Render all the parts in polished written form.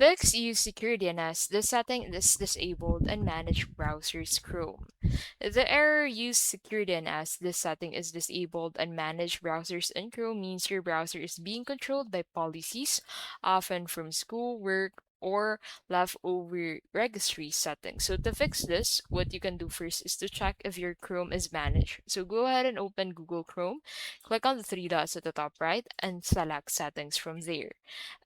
fix Use Secure DNS, this setting is disabled and manage browsers Chrome. The error Use Secure DNS, this setting is disabled and manage browsers in Chrome means your browser is being controlled by policies, often from school, work, or leftover registry settings. So to fix this, what you can do first is to check if your Chrome is managed. So go ahead and open Google Chrome, click on the three dots at the top right, and select settings from there.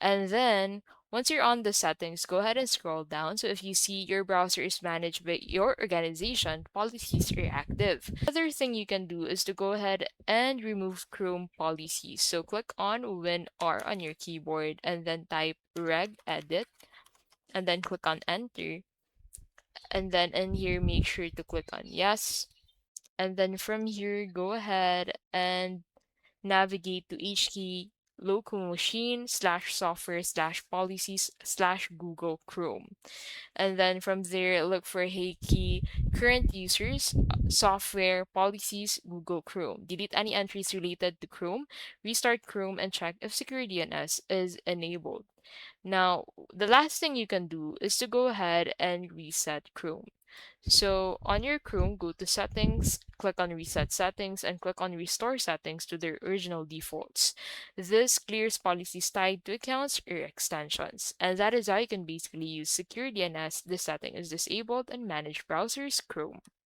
And then once you're on the settings, go ahead and scroll down. So if you see your browser is managed by your organization, policies are active. Another thing you can do is to go ahead and remove Chrome policies. So click on Win R on your keyboard and then type reg edit and then click on enter. And then in here, make sure to click on yes. And then from here, go ahead and navigate to HT local machine slash software slash policies slash Google Chrome. And then from there, look for Hey key current users, software, policies, Google Chrome. Delete any entries related to Chrome, restart Chrome, and check if security DNS is enabled. Now, the last thing you can do is to go ahead and reset Chrome. So on your Chrome, go to settings, click on reset settings, and click on restore settings to their original defaults. This clears policies tied to accounts or extensions. And that is how you can basically use secure DNS. This setting is disabled and manage browsers Chrome.